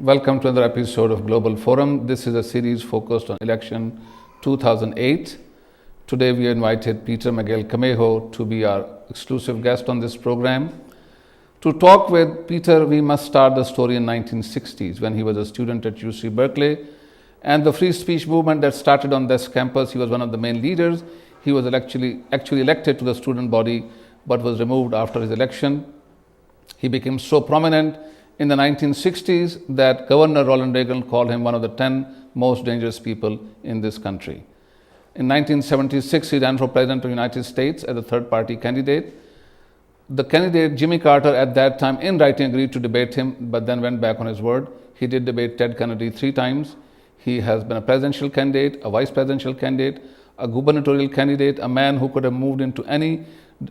Welcome to another episode of Global Forum. This is a series focused on election 2008. Today we invited Peter Camejo to be our exclusive guest on this program. To talk with Peter, we must start the story in 1960s when he was a student at UC Berkeley and the free speech movement that started on this campus. He was one of the main leaders. He was actually elected to the student body but was removed after his election. He became so prominent in the 1960s that Governor Ronald Reagan called him one of the 10 most dangerous people in this country. In 1976, he ran for President of the United States as a third-party candidate. The candidate, Jimmy Carter, at that time in writing agreed to debate him, but then went back on his word. He did debate Ted Kennedy 3 times. He has been a presidential candidate, a vice presidential candidate, a gubernatorial candidate, a man who could have moved into any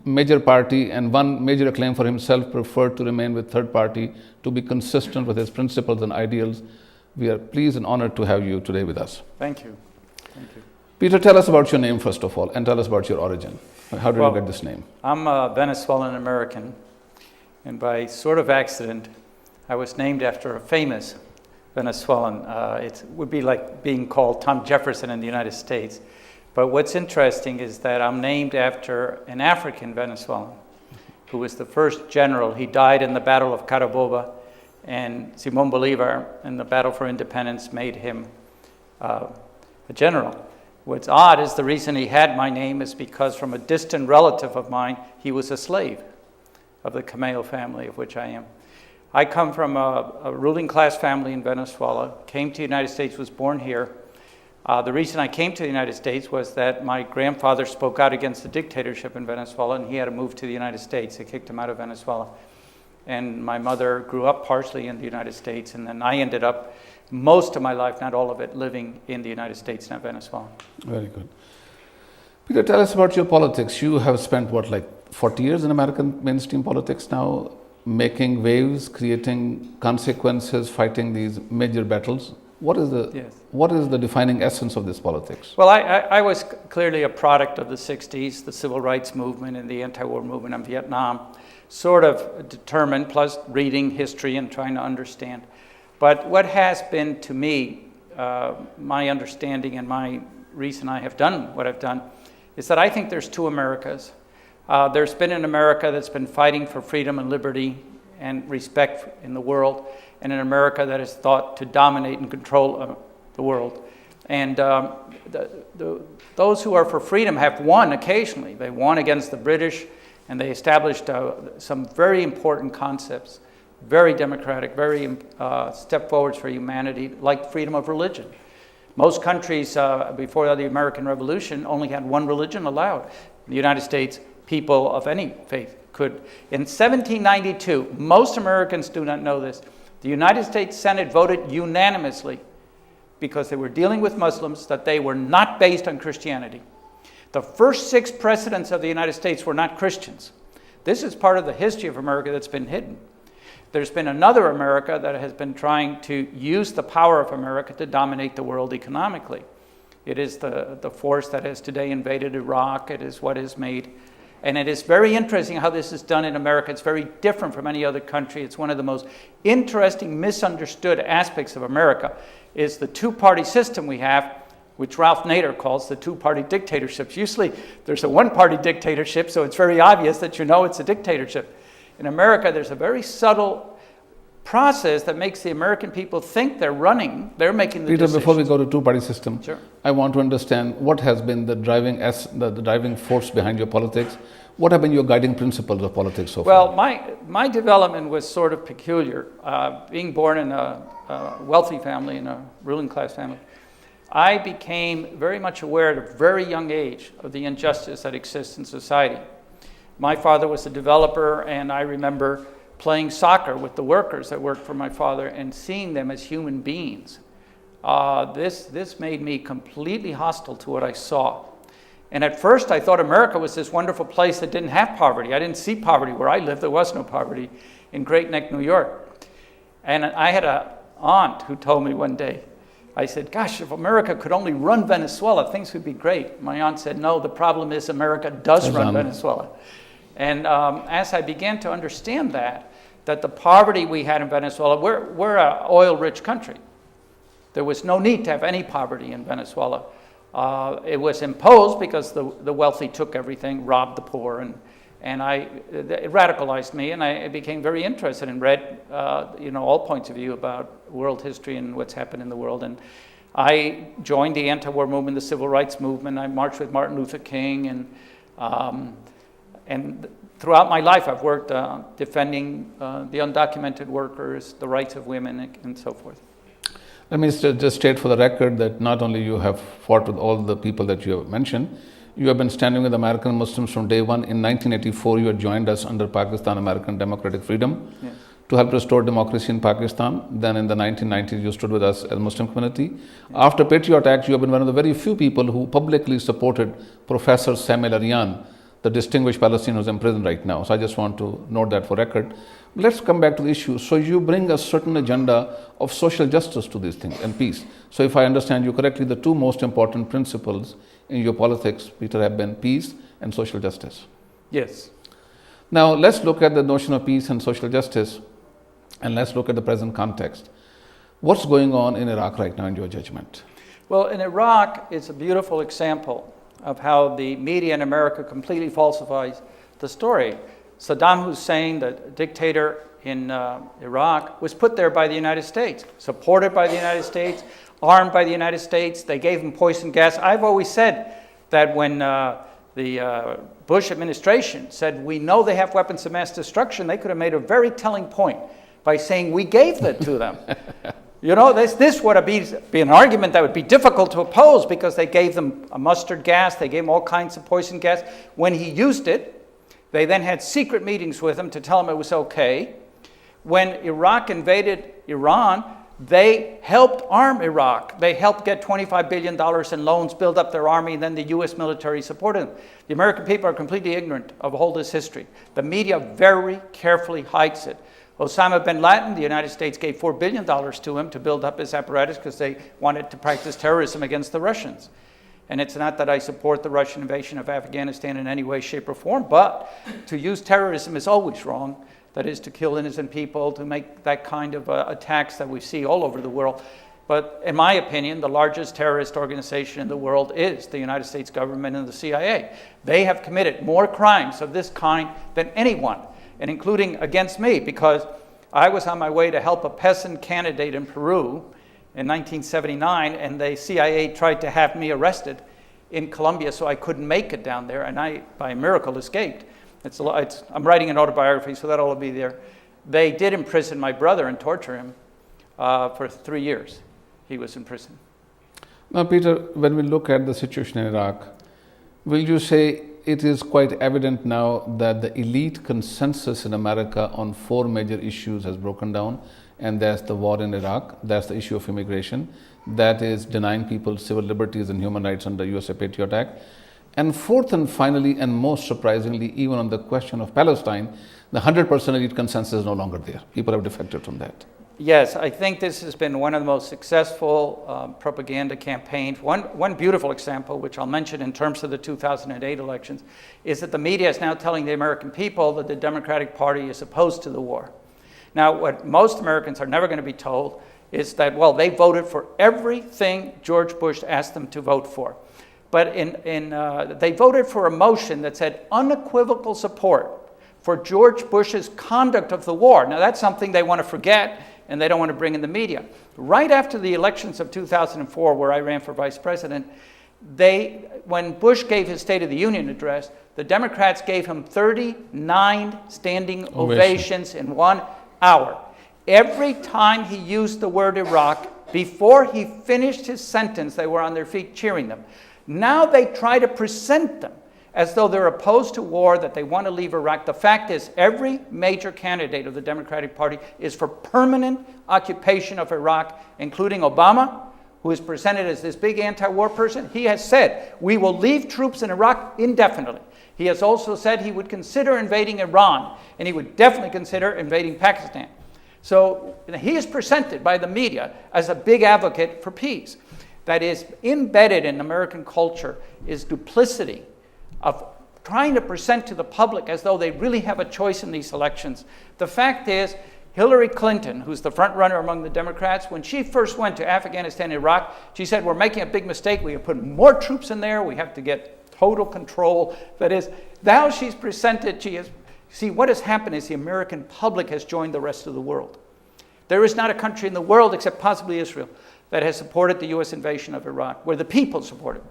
major party and one major acclaim for himself, preferred to remain with third party to be consistent with his principles and ideals. We are pleased and honored to have you today with us. Thank you. Thank you. Peter, tell us about your name first of all and tell us about your origin. How did you get this name? I'm a Venezuelan American, and by sort of accident I was named after a famous Venezuelan. It would be like being called Tom Jefferson in the United States. But what's interesting is that I'm named after an African Venezuelan who was the first general. He died in the Battle of Carabobo, and Simón Bolívar in the Battle for Independence made him a general. What's odd is the reason he had my name is because from a distant relative of mine, he was a slave of the Camejo family, of which I am. I come from a ruling class family in Venezuela, came to the United States, was born here. The reason I came to the United States was that my grandfather spoke out against the dictatorship in Venezuela, and he had to move to the United States. They kicked him out of Venezuela. And my mother grew up partially in the United States, and then I ended up most of my life, not all of it, living in the United States, not Venezuela. Very good. Peter, tell us about your politics. You have spent, 40 years in American mainstream politics now, making waves, creating consequences, fighting these major battles. What is the defining essence of this politics? Well, I was clearly a product of the 60s, the civil rights movement and the anti-war movement in Vietnam, sort of determined, plus reading history and trying to understand. But what has been to me, my understanding and my reason I have done what I've done, is that I think there's two Americas. There's been an America that's been fighting for freedom and liberty and respect in the world, and an America that is thought to dominate and control the world. And those who are for freedom have won occasionally. They won against the British, and they established some very important concepts, very democratic, very step forwards for humanity, like freedom of religion. Most countries before the American Revolution only had one religion allowed. In the United States, people of any faith could. In 1792, most Americans do not know this, the United States Senate voted unanimously, because they were dealing with Muslims, that they were not based on Christianity. The first 6 presidents of the United States were not Christians. This is part of the history of America that's been hidden. There's been another America that has been trying to use the power of America to dominate the world economically. It is the force that has today invaded Iraq. It is what has made. And it is very interesting how this is done in America. It's very different from any other country. It's one of the most interesting, misunderstood aspects of America is the two-party system we have, which Ralph Nader calls the two-party dictatorships. Usually there's a one-party dictatorship, so it's very obvious that you know it's a dictatorship. In America, there's a very subtle process that makes the American people think they're making the Peter, decisions. before we go to two-party system, Sure. I want to understand what has been the driving force behind your politics. What have been your guiding principles of politics so far? Well, my development was sort of peculiar. Being born in a wealthy family, in a ruling class family, I became very much aware at a very young age of the injustice that exists in society. My father was a developer, and I remember playing soccer with the workers that worked for my father and seeing them as human beings. This made me completely hostile to what I saw. And at first I thought America was this wonderful place that didn't have poverty. I didn't see poverty where I lived. There was no poverty in Great Neck, New York. And I had an aunt who told me one day, I said, gosh, if America could only run Venezuela, things would be great. My aunt said, no, the problem is America does run Venezuela. And as I began to understand that that the poverty we had in Venezuela, we're an oil-rich country. There was no need to have any poverty in Venezuela. It was imposed because the wealthy took everything, robbed the poor, and it radicalized me, and I became very interested and read, all points of view about world history and what's happened in the world. And I joined the anti-war movement, the civil rights movement. I marched with Martin Luther King, and throughout my life I've worked defending the undocumented workers, the rights of women, and so forth. Let me just state for the record that not only you have fought with all the people that you have mentioned, you have been standing with American Muslims from day one. In 1984, you had joined us under Pakistan American Democratic Freedom to help restore democracy in Pakistan. Then in the 1990s, you stood with us as Muslim community. After Patriot Act, you have been one of the very few people who publicly supported Professor Samuel Aryan, the distinguished Palestinian who's in prison right now. So I just want to note that for record. Let's come back to the issue. So you bring a certain agenda of social justice to these things and peace. So if I understand you correctly, the two most important principles in your politics, Peter, have been peace and social justice. Yes. Now let's look at the notion of peace and social justice, and let's look at the present context. What's going on in Iraq right now in your judgment? Well, in Iraq, it's a beautiful example of how the media in America completely falsifies the story. Saddam Hussein, the dictator in Iraq, was put there by the United States, supported by the United States, armed by the United States. They gave him poison gas. I've always said that when the Bush administration said, we know they have weapons of mass destruction, they could have made a very telling point by saying, we gave that to them. This would be an argument that would be difficult to oppose because they gave them a mustard gas, they gave them all kinds of poison gas. When he used it, they then had secret meetings with him to tell him it was okay. When Iraq invaded Iran, they helped arm Iraq. They helped get $25 billion in loans, build up their army, and then the U.S. military supported them. The American people are completely ignorant of all this history. The media very carefully hides it. Osama bin Laden, the United States gave $4 billion to him to build up his apparatus because they wanted to practice terrorism against the Russians. And it's not that I support the Russian invasion of Afghanistan in any way, shape, or form, but to use terrorism is always wrong. That is, to kill innocent people, to make that kind of attacks that we see all over the world. But in my opinion, the largest terrorist organization in the world is the United States government and the CIA. They have committed more crimes of this kind than anyone, and including against me, because I was on my way to help a peasant candidate in Peru in 1979, and the CIA tried to have me arrested in Colombia, so I couldn't make it down there, and I, by miracle, escaped. I'm writing an autobiography, so that'll all be there. They did imprison my brother and torture him for 3 years. He was in prison. Now, Peter, when we look at the situation in Iraq, will you say it is quite evident now that the elite consensus in America on 4 major issues has broken down? And that's the war in Iraq, that's the issue of immigration, that is denying people civil liberties and human rights under USA Patriot Act. And fourth and finally, and most surprisingly, even on the question of Palestine, the 100% elite consensus is no longer there. People have defected from that. Yes, I think this has been one of the most successful propaganda campaigns. One beautiful example, which I'll mention in terms of the 2008 elections, is that the media is now telling the American people that the Democratic Party is opposed to the war. Now, what most Americans are never going to be told is that, well, they voted for everything George Bush asked them to vote for. But they voted for a motion that said unequivocal support for George Bush's conduct of the war. Now, that's something they want to forget, and they don't want to bring in the media. Right after the elections of 2004, where I ran for vice president, when Bush gave his State of the Union address, the Democrats gave him 39 standing ovations in 1 hour. Every time he used the word Iraq, before he finished his sentence, they were on their feet cheering them. Now they try to present them as though they're opposed to war, that they want to leave Iraq. The fact is, every major candidate of the Democratic Party is for permanent occupation of Iraq, including Obama, who is presented as this big anti-war person. He has said, we will leave troops in Iraq indefinitely. He has also said he would consider invading Iran, and he would definitely consider invading Pakistan. So he is presented by the media as a big advocate for peace. That is, embedded in American culture is duplicity of trying to present to the public as though they really have a choice in these elections. The fact is, Hillary Clinton, who's the front runner among the Democrats, when she first went to Afghanistan and Iraq, she said, we're making a big mistake. We have put more troops in there. We have to get total control. That is, now she's presented, see, what has happened is the American public has joined the rest of the world. There is not a country in the world, except possibly Israel, that has supported the U.S. invasion of Iraq, where the people support it.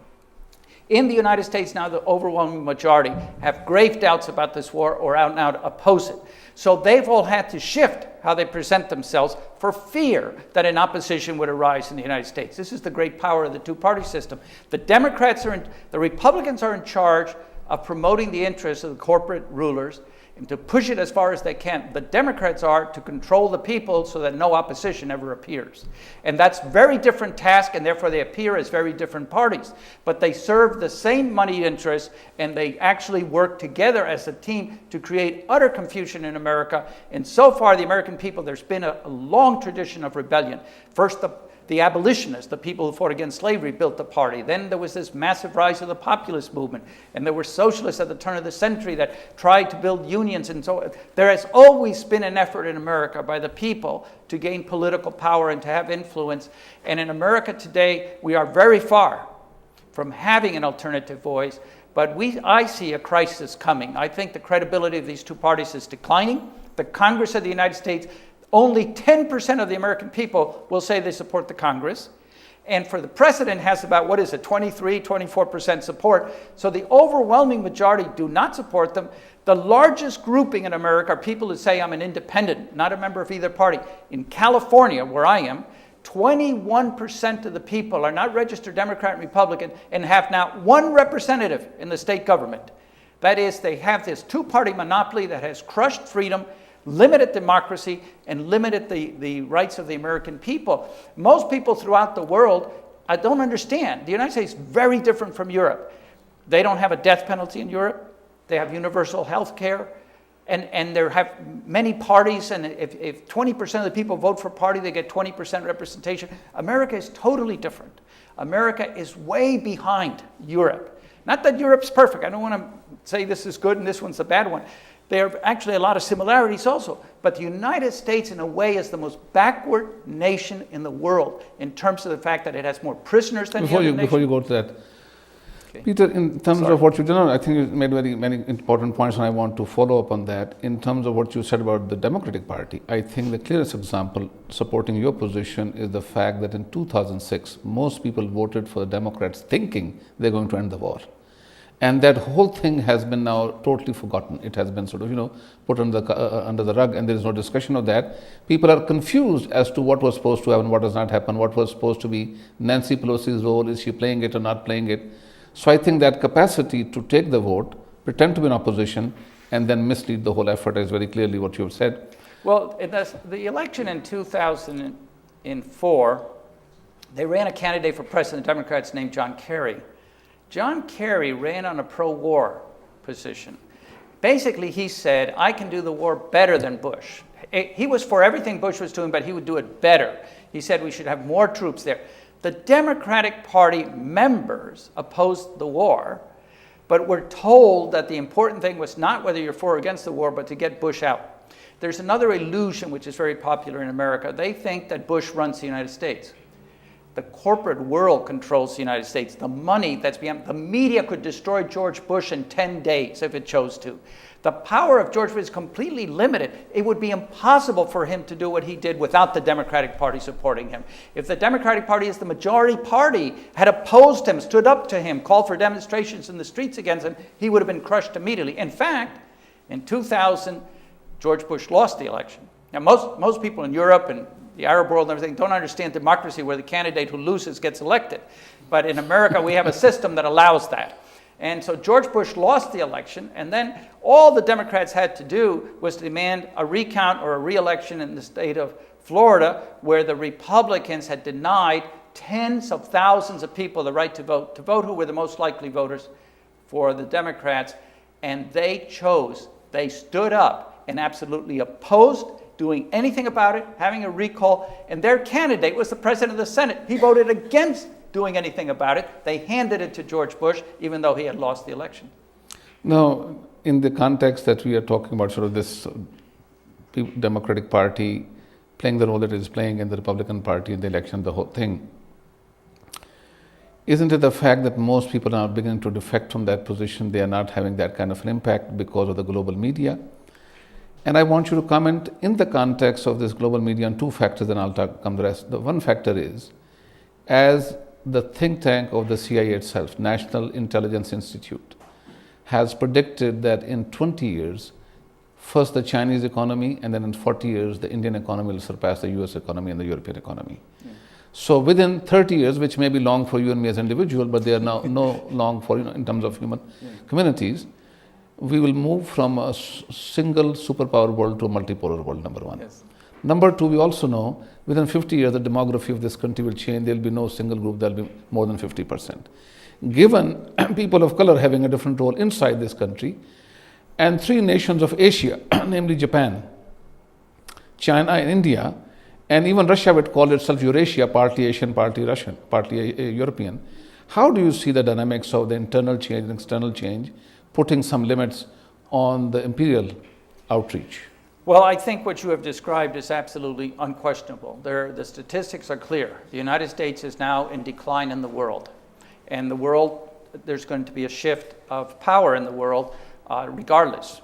In the United States now, the overwhelming majority have grave doubts about this war or out and out oppose it. So they've all had to shift how they present themselves for fear that an opposition would arise in the United States. This is the great power of the two-party system. The Republicans are in charge of promoting the interests of the corporate rulers and to push it as far as they can. The Democrats are to control the people so that no opposition ever appears. And that's a very different task, and therefore they appear as very different parties. But they serve the same money interests, and they actually work together as a team to create utter confusion in America. And so far, the American people, there's been a long tradition of rebellion. First, the abolitionists, the people who fought against slavery, built the party. Then there was this massive rise of the populist movement. And there were socialists at the turn of the century that tried to build unions. And so there has always been an effort in America by the people to gain political power and to have influence. And in America today, we are very far from having an alternative voice. But I see a crisis coming. I think the credibility of these two parties is declining. The Congress of the United States, only 10% of the American people will say they support the Congress. And for the president has about, 24% support. So the overwhelming majority do not support them. The largest grouping in America are people who say, I'm an independent, not a member of either party. In California, where I am, 21% of the people are not registered Democrat and Republican and have not one representative in the state government. That is, they have this two-party monopoly that has crushed freedom, limited democracy, and limited the rights of the American people. Most people throughout the world don't understand. The United States is very different from Europe. They don't have a death penalty in Europe. They have universal health care. And there have many parties, and if 20% of the people vote for a party, they get 20% representation. America is totally different. America is way behind Europe. Not that Europe's perfect. I don't want to say this is good and this one's a bad one. There are actually a lot of similarities also. But the United States, in a way, is the most backward nation in the world in terms of the fact that it has more prisoners than Before you go to that, okay. Peter, in terms of what you did, I think you made many important points, and I want to follow up on that. In terms of what you said about the Democratic Party, I think the clearest example supporting your position is the fact that in 2006, most people voted for the Democrats thinking they're going to end the war. And that whole thing has been now totally forgotten. It has been sort of, put under the rug, and there is no discussion of that. People are confused as to what was supposed to happen, what does not happen, what was supposed to be Nancy Pelosi's role, is she playing it or not playing it. So I think that capacity to take the vote, pretend to be in opposition, and then mislead the whole effort is very clearly what you have said. Well, in the election in 2004, they ran a candidate for president, Democrats, named John Kerry. John Kerry ran on a pro-war position. Basically, he said, I can do the war better than Bush. He was for everything Bush was doing, but he would do it better. He said we should have more troops there. The Democratic Party members opposed the war, but were told that the important thing was not whether you're for or against the war, but to get Bush out. There's another illusion which is very popular in America. They think that Bush runs the United States. The corporate world controls the United States. The money that's behind, the media could destroy George Bush in 10 days if it chose to. The power of George Bush is completely limited. It would be impossible for him to do what he did without the Democratic Party supporting him. If the Democratic Party, as the majority party, had opposed him, stood up to him, called for demonstrations in the streets against him, he would have been crushed immediately. In fact, in 2000, George Bush lost the election. Now, most people in Europe and the Arab world and everything don't understand democracy where the candidate who loses gets elected. But in America, we have a system that allows that. And so George Bush lost the election, and then all the Democrats had to do was demand a recount or a re-election in the state of Florida, where the Republicans had denied tens of thousands of people the right to vote who were the most likely voters for the Democrats. And they stood up and absolutely opposed doing anything about it, having a recall, and their candidate was the president of the Senate. He voted against doing anything about it. They handed it to George Bush, even though he had lost the election. Now, in the context that we are talking about, sort of this Democratic Party playing the role that it is playing in the Republican Party in the election, the whole thing, isn't it the fact that most people are beginning to defect from that position? They are not having that kind of an impact because of the global media. And I want you to comment in the context of this global media on two factors, and I'll come the rest. The one factor is, as the think tank of the CIA itself, National Intelligence Institute, has predicted that in 20 years, first the Chinese economy, and then in 40 years, the Indian economy will surpass the US economy and the European economy. Yeah. So within 30 years, which may be long for you and me as an individual, but they are now no long for, in terms of human communities, we will move from a single superpower world to a multipolar world, number one. Yes. Number two, we also know within 50 years, the demography of this country will change. There will be no single group, there will be more than 50%. Given people of color having a different role inside this country, and three nations of Asia, namely Japan, China and India, and even Russia would call itself Eurasia, partly Asian, partly Russian, partly European. How do you see the dynamics of the internal change and external change, putting some limits on the imperial outreach? Well, I think what you have described is absolutely unquestionable. The statistics are clear. The United States is now in decline in the world. And the world, there's going to be a shift of power in the world regardless.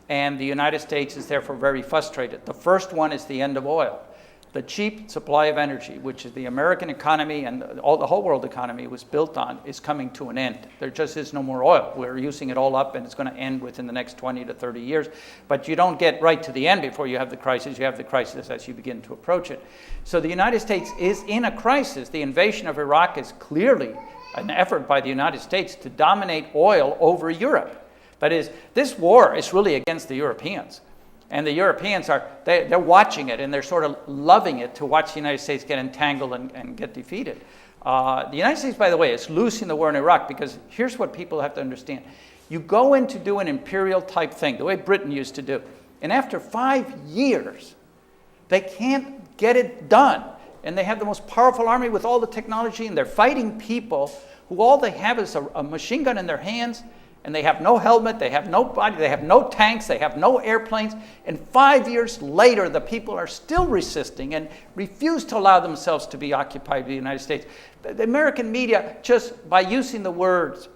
And the United States is therefore very frustrated. The first one is the end of oil. The cheap supply of energy, which is the American economy and the whole world economy was built on, is coming to an end. There just is no more oil. We're using it all up, and it's going to end within the next 20 to 30 years. But you don't get right to the end before you have the crisis. You have the crisis as you begin to approach it. So the United States is in a crisis. The invasion of Iraq is clearly an effort by the United States to dominate oil over Europe. That is, this war is really against the Europeans. And the Europeans they're watching it, and they're sort of loving it to watch the United States get entangled and get defeated. The United States, by the way, is losing the war in Iraq because here's what people have to understand. You go in to do an imperial type thing, the way Britain used to do, and after 5 years, they can't get it done. And they have the most powerful army with all the technology, and they're fighting people who all they have is a machine gun in their hands, and they have no helmet, they have no body, they have no tanks, they have no airplanes. And 5 years later, the people are still resisting and refuse to allow themselves to be occupied by the United States. The American media, just by using the words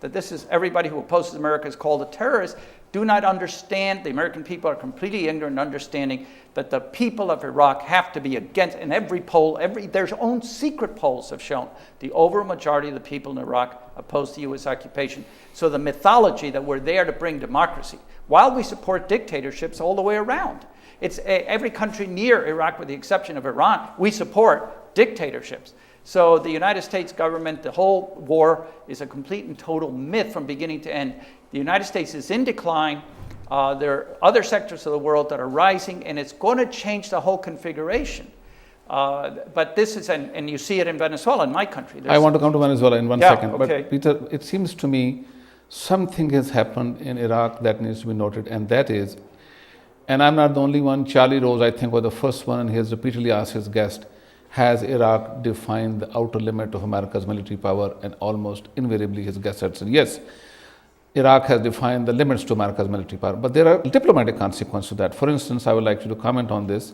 that this is everybody who opposes America is called a terrorist, do not understand. The American people are completely ignorant in understanding that the people of Iraq have to be against, in every poll, their own secret polls have shown the overmajority of the people in Iraq oppose the U.S. occupation. So the mythology that we're there to bring democracy, while we support dictatorships all the way around. It's every country near Iraq, with the exception of Iran, we support dictatorships. So the United States government, the whole war is a complete and total myth from beginning to end. The United States is in decline. There are other sectors of the world that are rising, and it's going to change the whole configuration. But this is, and you see it in Venezuela, in my country. I want to come to Venezuela in one second. Okay. But Peter, it seems to me something has happened in Iraq that needs to be noted, and that is, and I'm not the only one, Charlie Rose, I think, was the first one, and he has repeatedly asked his guest, has Iraq defined the outer limit of America's military power? And almost invariably his guest had said, yes, Iraq has defined the limits to America's military power. But there are diplomatic consequences to that. For instance, I would like you to comment on this.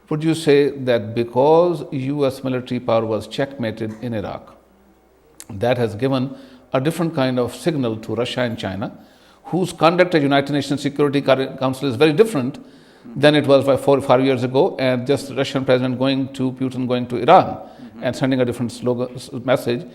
Would you say that because US military power was checkmated in Iraq, that has given a different kind of signal to Russia and China, whose conduct at United Nations Security Council is very different than it was 4 or 5 years ago, and just Russian president Putin going to Iran and sending a different message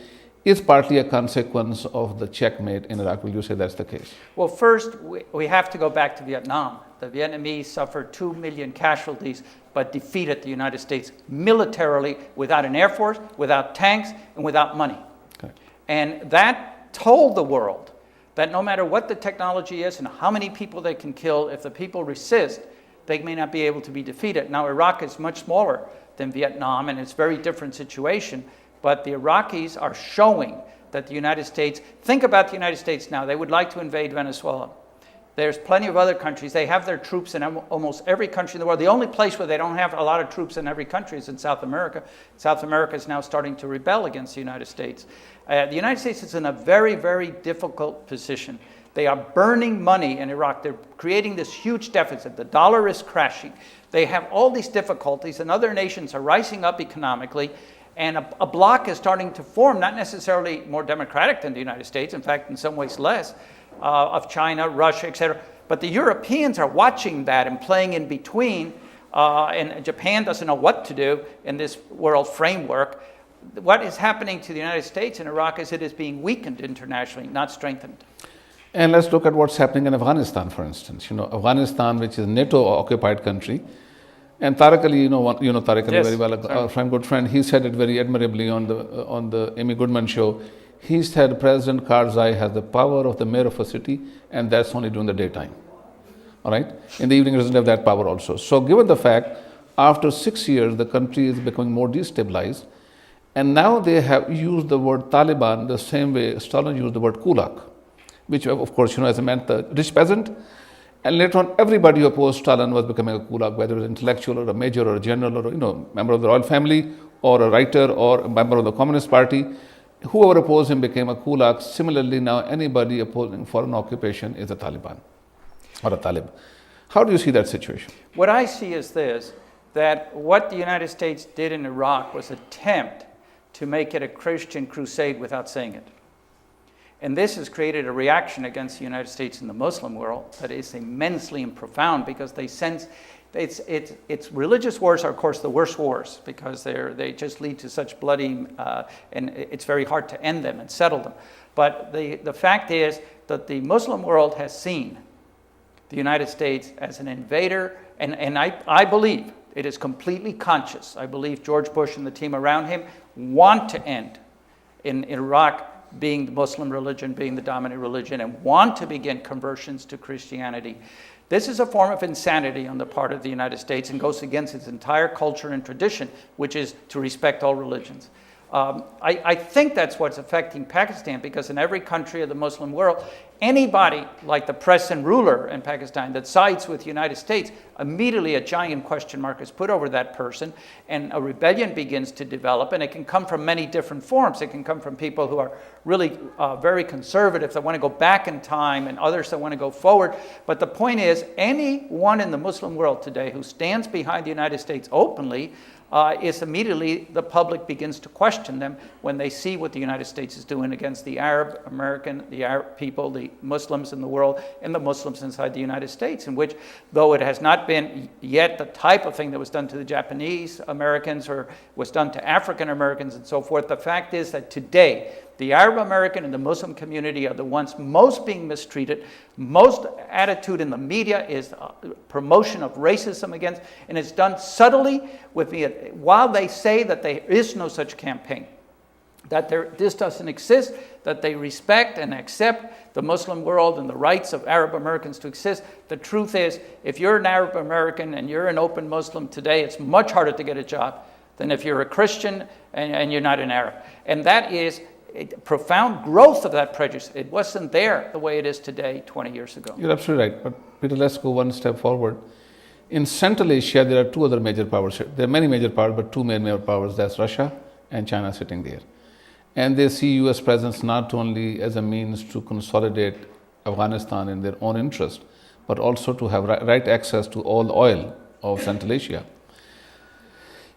is partly a consequence of the checkmate in Iraq. Will you say that's the case? Well, first, we have to go back to Vietnam. The Vietnamese suffered 2 million casualties, but defeated the United States militarily without an air force, without tanks, and without money. Okay. And that told the world that no matter what the technology is and how many people they can kill, if the people resist, they may not be able to be defeated. Now, Iraq is much smaller than Vietnam, and it's a very different situation. But the Iraqis are showing that the United States, think about the United States now, they would like to invade Venezuela. There's plenty of other countries. They have their troops in almost every country in the world. The only place where they don't have a lot of troops in every country is in South America. South America is now starting to rebel against the United States. The United States is in a very, very difficult position. They are burning money in Iraq. They're creating this huge deficit. The dollar is crashing. They have all these difficulties, and other nations are rising up economically, and a bloc is starting to form, not necessarily more democratic than the United States, in fact, in some ways less, of China, Russia, etc. But the Europeans are watching that and playing in between, and Japan doesn't know what to do in this world framework. What is happening to the United States in Iraq is it is being weakened internationally, not strengthened. And let's look at what's happening in Afghanistan, for instance. Afghanistan, which is a NATO-occupied country, and Tariq Ali, Tariq Ali Yes, very well, a good friend. He said it very admirably on the Amy Goodman show. He said President Karzai has the power of the mayor of a city, and that's only during the daytime. All right, in the evening, he doesn't have that power also. So, given the fact, after 6 years, the country is becoming more destabilized, and now they have used the word Taliban the same way Stalin used the word kulak, which of course, as meant the rich peasant. And later on, everybody who opposed Stalin was becoming a kulak, whether it was intellectual or a major or a general or member of the royal family or a writer or a member of the Communist Party. Whoever opposed him became a kulak. Similarly, now anybody opposing foreign occupation is a Taliban or a Talib. How do you see that situation? What I see is this, that what the United States did in Iraq was attempt to make it a Christian crusade without saying it. And this has created a reaction against the United States in the Muslim world that is immensely and profound, because they sense it's religious wars are, of course, the worst wars, because they just lead to such bloody, and it's very hard to end them and settle them. But the fact is that the Muslim world has seen the United States as an invader, and I believe it is completely conscious. I believe George Bush and the team around him want to end in Iraq being the Muslim religion, being the dominant religion, and want to begin conversions to Christianity. This is a form of insanity on the part of the United States and goes against its entire culture and tradition, which is to respect all religions. I think that's what's affecting Pakistan, because in every country of the Muslim world, anybody like the present ruler in Pakistan that sides with the United States, immediately a giant question mark is put over that person, and a rebellion begins to develop, and it can come from many different forms. It can come from people who are really very conservative, that want to go back in time, and others that want to go forward. But the point is, anyone in the Muslim world today who stands behind the United States openly is immediately the public begins to question them when they see what the United States is doing against the Arab American, the Arab people, the Muslims in the world, and the Muslims inside the United States, in which, though it has not been yet the type of thing that was done to the Japanese Americans or was done to African Americans and so forth, the fact is that today the Arab American and the Muslim community are the ones most being mistreated. Most attitude in the media is promotion of racism against, and it's done subtly while they say that there is no such campaign, that this doesn't exist, that they respect and accept the Muslim world and the rights of Arab Americans to exist. The truth is, if you're an Arab American and you're an open Muslim today, it's much harder to get a job than if you're a Christian and you're not an Arab. And that is a profound growth of that prejudice. It wasn't there the way it is today 20 years ago. You're absolutely right. But Peter, let's go one step forward. In Central Asia, there are two other major powers. There are many major powers, but two major powers. That's Russia and China sitting there. And they see U.S. presence not only as a means to consolidate Afghanistan in their own interest, but also to have right access to all the oil of Central Asia.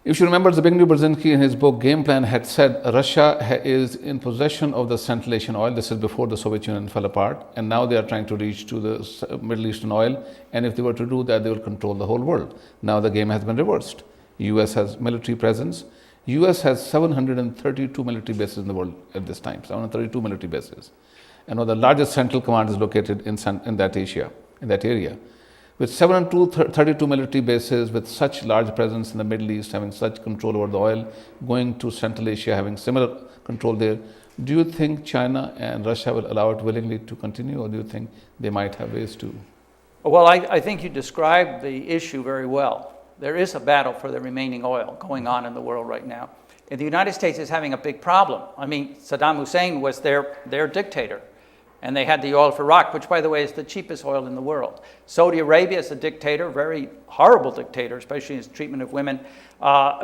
If you remember, Zbigniew Brzezinski in his book Game Plan had said Russia is in possession of the Central Asian oil. This is before the Soviet Union fell apart, and now they are trying to reach to the Middle Eastern oil, and if they were to do that, they will control the whole world. Now the game has been reversed. U.S. has military presence. U.S. has 732 military bases in the world at this time, 732 military bases. And one of the largest central command is located in that area. With 732 military bases, with such large presence in the Middle East, having such control over the oil, going to Central Asia, having similar control there, do you think China and Russia will allow it willingly to continue, or do you think they might have ways to? Well, I think you described the issue very well. There is a battle for the remaining oil going on in the world right now. And the United States is having a big problem. I mean, Saddam Hussein was their dictator. And they had the oil for Iraq, which, by the way, is the cheapest oil in the world. Saudi Arabia is a dictator, very horrible dictator, especially in his treatment of women,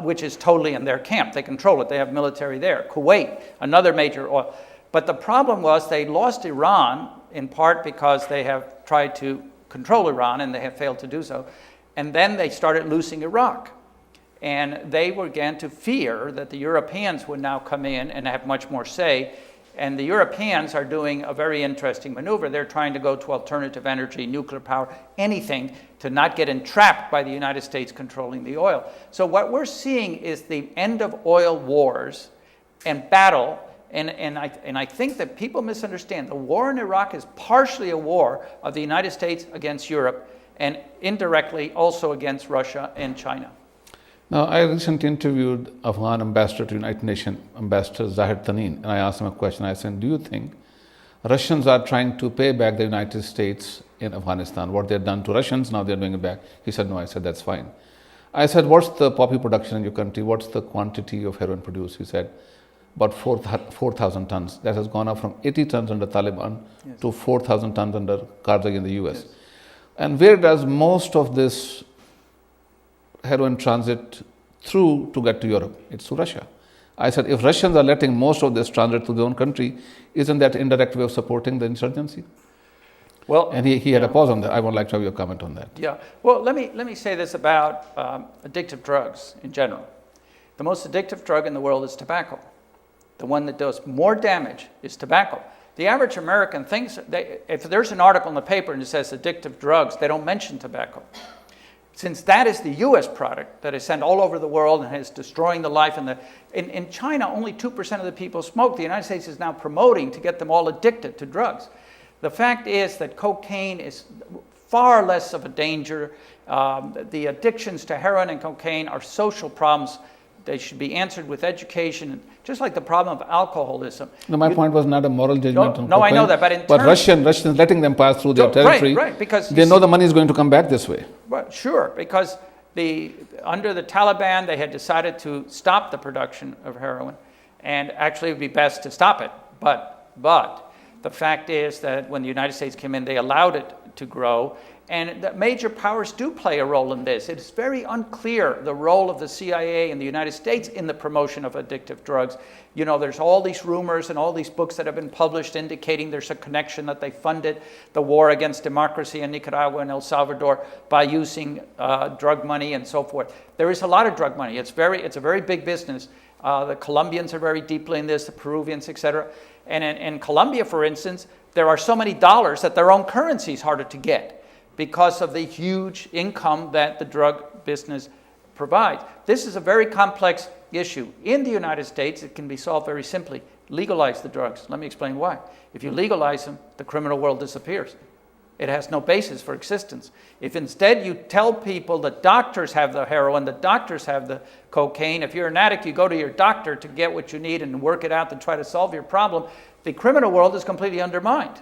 which is totally in their camp. They control it. They have military there. Kuwait, another major oil. But the problem was they lost Iran in part because they have tried to control Iran and they have failed to do so. And then they started losing Iraq. And they began to fear that the Europeans would now come in and have much more say. And the Europeans are doing a very interesting maneuver. They're trying to go to alternative energy, nuclear power, anything to not get entrapped by the United States controlling the oil. So what we're seeing is the end of oil wars and battle. And I think that people misunderstand. The war in Iraq is partially a war of the United States against Europe and indirectly also against Russia and China. Now, I recently interviewed Afghan ambassador to United Nations, Ambassador Zahid Tanin, and I asked him a question. I said, do you think Russians are trying to pay back the United States in Afghanistan? What they've done to Russians, now they're doing it back. He said, no. I said, that's fine. I said, what's the poppy production in your country? What's the quantity of heroin produced? He said, about 4,000 tons. That has gone up from 80 tons under Taliban to 4,000 tons under Karzai in the US. Yes. And where does most of this heroin transit through to get to Europe? It's to Russia. I said, if Russians are letting most of this transit to their own country, isn't that indirect way of supporting the insurgency? Well, and he had a pause on that. I would like to have your comment on that. Yeah. Well, let me say this about addictive drugs in general. The most addictive drug in the world is tobacco. The one that does more damage is tobacco. The average American thinks, if there's an article in the paper and it says addictive drugs, they don't mention tobacco. Since that is the U.S. product that is sent all over the world and is destroying the life. In China, only 2% of the people smoke. The United States is now promoting to get them all addicted to drugs. The fact is that cocaine is far less of a danger. The addictions to heroin and cocaine are social problems. They should be answered with education, just like the problem of alcoholism. No, my point was not a moral judgment on no, cocaine, I know that, but Russians letting them pass through their territory, right, because they know the money is going to come back this way. Well, sure, because under the Taliban, they had decided to stop the production of heroin, and actually it would be best to stop it. But the fact is that when the United States came in, they allowed it to grow. And the major powers do play a role in this. It's very unclear the role of the CIA and the United States in the promotion of addictive drugs. You know, there's all these rumors and all these books that have been published indicating there's a connection that they funded the war against democracy in Nicaragua and El Salvador by using drug money and so forth. There is a lot of drug money. It's a very big business. The Colombians are very deeply in this, the Peruvians, etc. And in Colombia, for instance, there are so many dollars that their own currency is harder to get, because of the huge income that the drug business provides. This is a very complex issue. In the United States, it can be solved very simply. Legalize the drugs. Let me explain why. If you legalize them, the criminal world disappears. It has no basis for existence. If instead you tell people that doctors have the heroin, the doctors have the cocaine, if you're an addict, you go to your doctor to get what you need and work it out to try to solve your problem, the criminal world is completely undermined.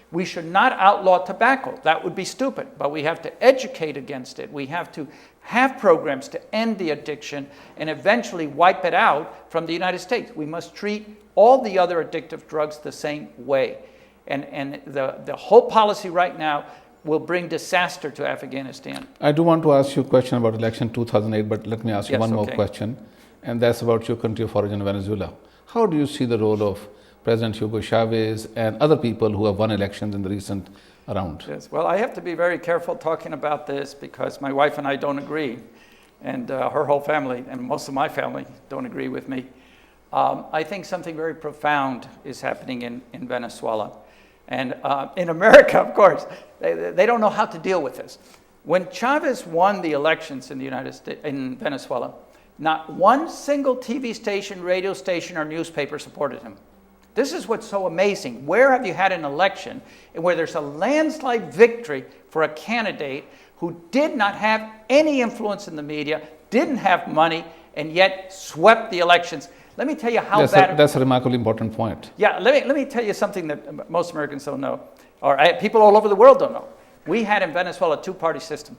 We should not outlaw tobacco. That would be stupid, but we have to educate against it. We have to have programs to end the addiction and eventually wipe it out from the United States. We must treat all the other addictive drugs the same way. And the whole policy right now will bring disaster to Afghanistan. I do want to ask you a question about election 2008, but let me ask you one more question, and that's about your country of origin, Venezuela. How do you see the role of President Hugo Chavez and other people who have won elections in the recent round? Yes, well, I have to be very careful talking about this because my wife and I don't agree, and her whole family and most of my family don't agree with me. I think something very profound is happening in Venezuela. And in America, of course, they don't know how to deal with this. When Chavez won the elections in the United States, in Venezuela, not one single TV station, radio station, or newspaper supported him. This is what's so amazing. Where have you had an election where there's a landslide victory for a candidate who did not have any influence in the media, didn't have money, and yet swept the elections? Let me tell you how that's a remarkably important point. Yeah, let me tell you something that most Americans don't know, or people all over the world don't know. We had in Venezuela a two-party system.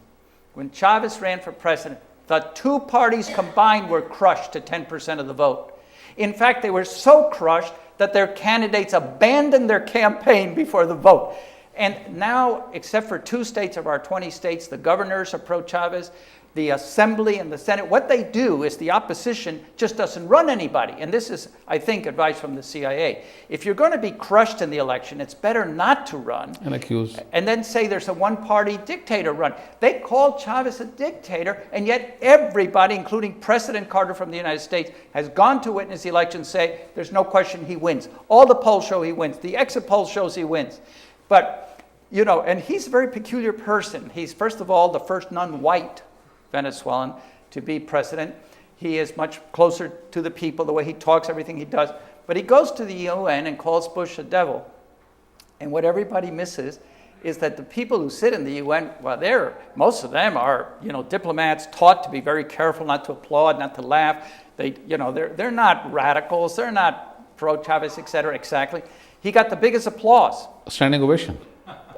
When Chavez ran for president, the two parties combined were crushed to 10% of the vote. In fact, they were so crushed that their candidates abandoned their campaign before the vote. And now, except for 2 states of our 20 states, the governors are pro-Chavez. the Assembly and the Senate, what they do is the opposition just doesn't run anybody. And this is, I think, advice from the CIA. If you're going to be crushed in the election, it's better not to run. And accuse. And then say there's a one-party dictator run. They called Chavez a dictator, and yet everybody, including President Carter from the United States, has gone to witness the election and say there's no question he wins. All the polls show he wins. The exit poll shows he wins. But, you know, and he's a very peculiar person. He's, first of all, the first non-white Venezuelan to be president. He is much closer to the people, the way he talks, everything he does. But he goes to the UN and calls Bush a devil. And what everybody misses is that the people who sit in the UN, well, most of them are, you know, diplomats taught to be very careful, not to applaud, not to laugh. They're not radicals. They're not pro-Chavez, et cetera, exactly. He got the biggest applause. Standing ovation.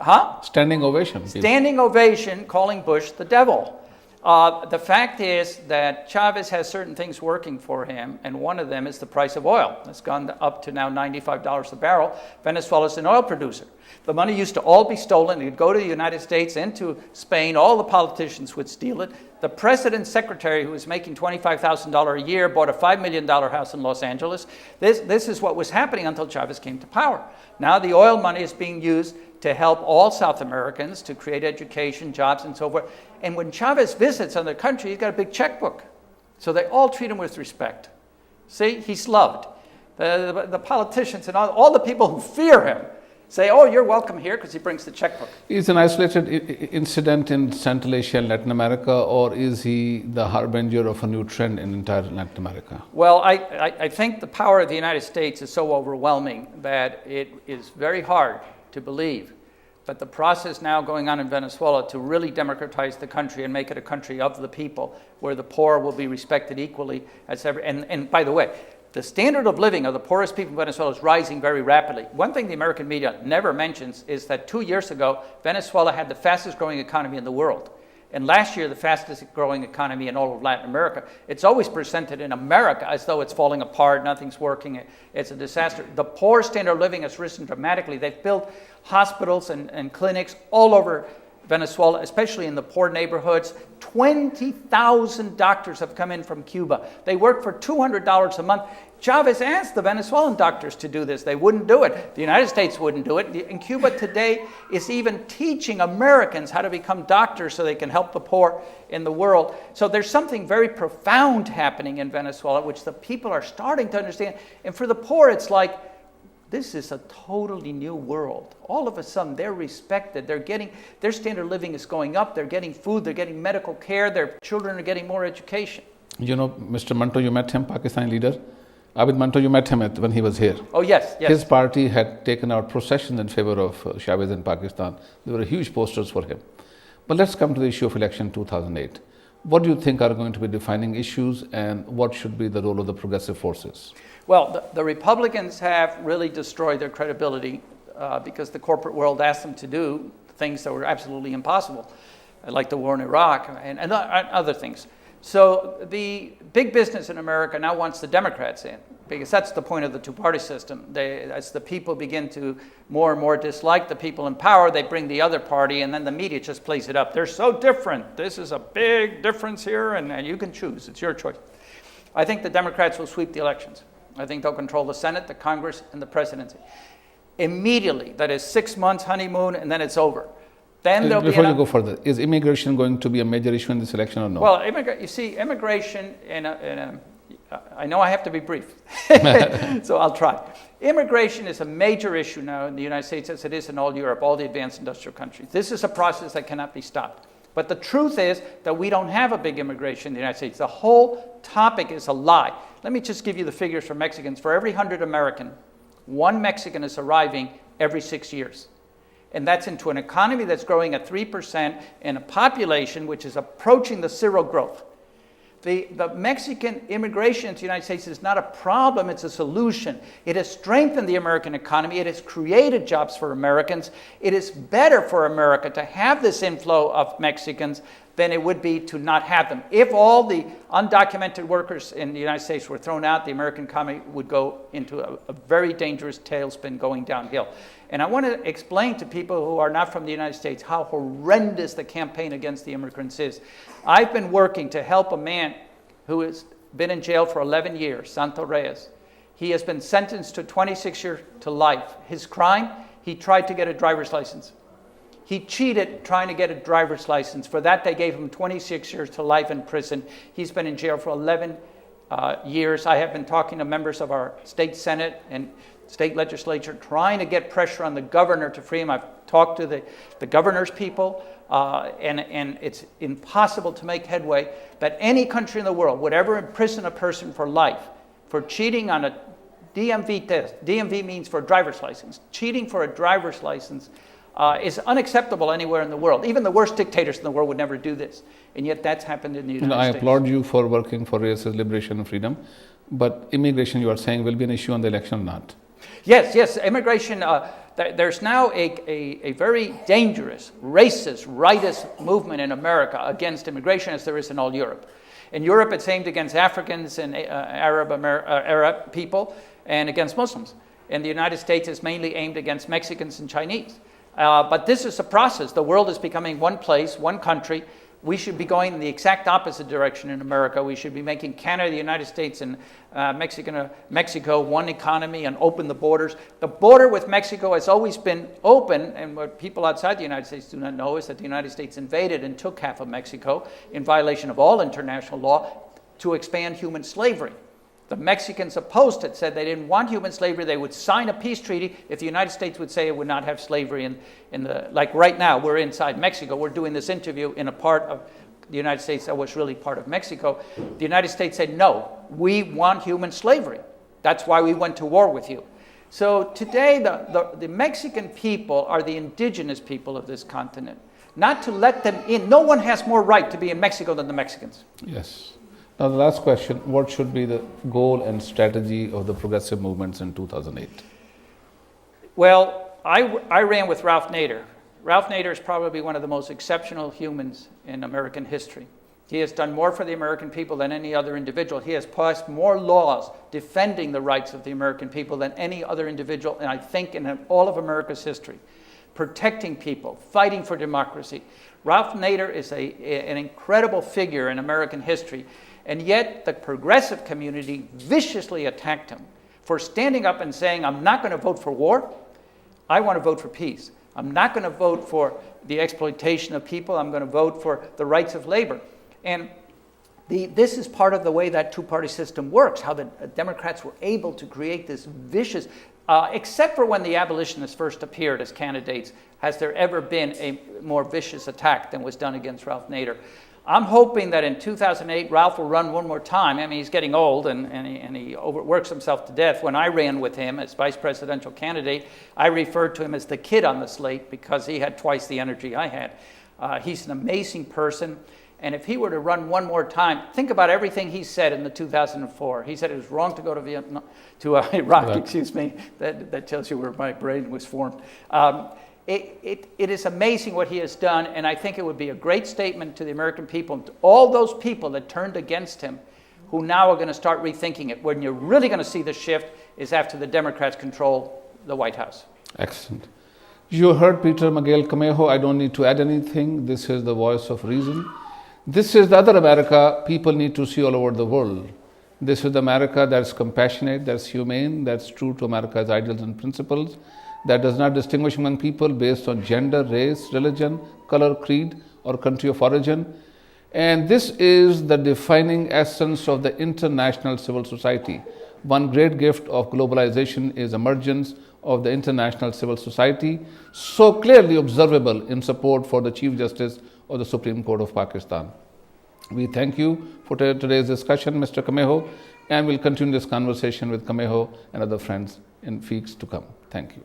Huh? Standing ovation. Standing ovation, calling Bush the devil. The fact is that Chavez has certain things working for him, and one of them is the price of oil. It's gone up to now $95 a barrel. Venezuela's an oil producer. The money used to all be stolen. It would go to the United States and to Spain. All the politicians would steal it. The president's secretary, who was making $25,000 a year, bought a $5 million house in Los Angeles. This is what was happening until Chavez came to power. Now the oil money is being used to help all South Americans, to create education, jobs, and so forth. And when Chavez visits other countries, he's got a big checkbook. So they all treat him with respect. See, he's loved. The politicians and all the people who fear him say, oh, you're welcome here, because he brings the checkbook. Is an isolated incident in Central Asia and Latin America, or is he the harbinger of a new trend in entire Latin America? Well, I think the power of the United States is so overwhelming that it is very hard to believe. But the process now going on in Venezuela to really democratize the country and make it a country of the people, where the poor will be respected equally as ever. And by the way, the standard of living of the poorest people in Venezuela is rising very rapidly. One thing the American media never mentions is that 2 years ago, Venezuela had the fastest growing economy in the world. And last year, the fastest growing economy in all of Latin America. It's always presented in America as though it's falling apart, nothing's working, it's a disaster. The poor standard of living has risen dramatically. They've built hospitals and clinics all over Venezuela, especially in the poor neighborhoods. 20,000 doctors have come in from Cuba. They work for $200 a month. Chavez asked the Venezuelan doctors to do this. They wouldn't do it. The United States wouldn't do it. And Cuba today is even teaching Americans how to become doctors so they can help the poor in the world. So there's something very profound happening in Venezuela, which the people are starting to understand. And for the poor, it's like, this is a totally new world. All of a sudden, they're respected. Their standard of living is going up. They're getting food. They're getting medical care. Their children are getting more education. You know, Mr. Manto, you met him, Pakistani leader. Abid Manto, you met him when he was here. Oh, yes. His party had taken out processions in favor of Chavez in Pakistan. There were huge posters for him. But let's come to the issue of election 2008. What do you think are going to be defining issues, and what should be the role of the progressive forces? Well, the Republicans have really destroyed their credibility because the corporate world asked them to do things that were absolutely impossible, like the war in Iraq and other things. So the big business in America now wants the Democrats in, because that's the point of the two-party system. As the people begin to more and more dislike the people in power, they bring the other party, and then the media just plays it up. They're so different. This is a big difference here, and you can choose. It's your choice. I think the Democrats will sweep the elections. I think they'll control the Senate, the Congress, and the presidency. Immediately, that is 6 months honeymoon, and then it's over. Then there'll Before you go further, is immigration going to be a major issue in this election or no? Well, you see, immigration I know I have to be brief, so I'll try. Immigration is a major issue now in the United States, as it is in all Europe, all the advanced industrial countries. This is a process that cannot be stopped. But the truth is that we don't have a big immigration in the United States. The whole topic is a lie. Let me just give you the figures for Mexicans. For every 100 American, 1 Mexican is arriving every 6 years. And that's into an economy that's growing at 3% and a population which is approaching the zero growth. The Mexican immigration into the United States is not a problem, it's a solution. It has strengthened the American economy, it has created jobs for Americans. It is better for America to have this inflow of Mexicans than it would be to not have them. If all the undocumented workers in the United States were thrown out, the American economy would go into a very dangerous tailspin going downhill. And I want to explain to people who are not from the United States how horrendous the campaign against the immigrants is. I've been working to help a man who has been in jail for 11 years, Santo Reyes. He has been sentenced to 26 years to life. His crime, he tried to get a driver's license. He cheated trying to get a driver's license. For that, they gave him 26 years to life in prison. He's been in jail for 11 years. I have been talking to members of our state senate and state legislature trying to get pressure on the governor to free him. I've talked to the governor's people, and it's impossible to make headway that any country in the world would ever imprison a person for life for cheating on a DMV test. DMV means for a driver's license. Cheating for a driver's license is unacceptable anywhere in the world. Even the worst dictators in the world would never do this. And yet that's happened in the United States. I applaud you for working for races, liberation and freedom. But immigration, you are saying, will be an issue on the election or not? Yes. Immigration, there's now a very dangerous, racist, rightist movement in America against immigration as there is in all Europe. In Europe, it's aimed against Africans and Arab people and against Muslims. In the United States, it's mainly aimed against Mexicans and Chinese. But this is a process. The world is becoming one place, one country. We should be going in the exact opposite direction in America. We should be making Canada, the United States, and Mexico one economy and open the borders. The border with Mexico has always been open, and what people outside the United States do not know is that the United States invaded and took half of Mexico in violation of all international law to expand human slavery. The Mexicans opposed it, said they didn't want human slavery. They would sign a peace treaty if the United States would say it would not have slavery in the, like right now, we're inside Mexico. We're doing this interview in a part of the United States that was really part of Mexico. The United States said, no, we want human slavery. That's why we went to war with you. So today, the Mexican people are the indigenous people of this continent. Not to let them in. No one has more right to be in Mexico than the Mexicans. Yes. Now, the last question, what should be the goal and strategy of the progressive movements in 2008? Well, I ran with Ralph Nader. Ralph Nader is probably one of the most exceptional humans in American history. He has done more for the American people than any other individual. He has passed more laws defending the rights of the American people than any other individual, and I think in all of America's history. Protecting people, fighting for democracy. Ralph Nader is an incredible figure in American history. And yet the progressive community viciously attacked him for standing up and saying, I'm not going to vote for war. I want to vote for peace. I'm not going to vote for the exploitation of people. I'm going to vote for the rights of labor. And this is part of the way that two-party system works, how the Democrats were able to create this vicious, except for when the abolitionists first appeared as candidates, has there ever been a more vicious attack than was done against Ralph Nader. I'm hoping that in 2008, Ralph will run one more time. I mean, he's getting old and he overworks himself to death. When I ran with him as vice presidential candidate, I referred to him as the kid on the slate because he had twice the energy I had. He's an amazing person. And if he were to run one more time, think about everything he said in the 2004. He said it was wrong to go to Vietnam, to Iraq, right. Excuse me. That tells you where my brain was formed. It is amazing what he has done, and I think it would be a great statement to the American people, to all those people that turned against him, who now are going to start rethinking it. When you're really going to see the shift is after the Democrats control the White House. Excellent. You heard Peter Camejo. I don't need to add anything. This is the voice of reason. This is the other America people need to see all over the world. This is the America that's compassionate, that's humane, that's true to America's ideals and principles, that does not distinguish among people based on gender, race, religion, color, creed, or country of origin. And this is the defining essence of the international civil society. One great gift of globalization is emergence of the international civil society, so clearly observable in support for the Chief Justice of the Supreme Court of Pakistan. We thank you for today's discussion, Mr. Camejo, and we'll continue this conversation with Camejo and other friends in weeks to come. Thank you.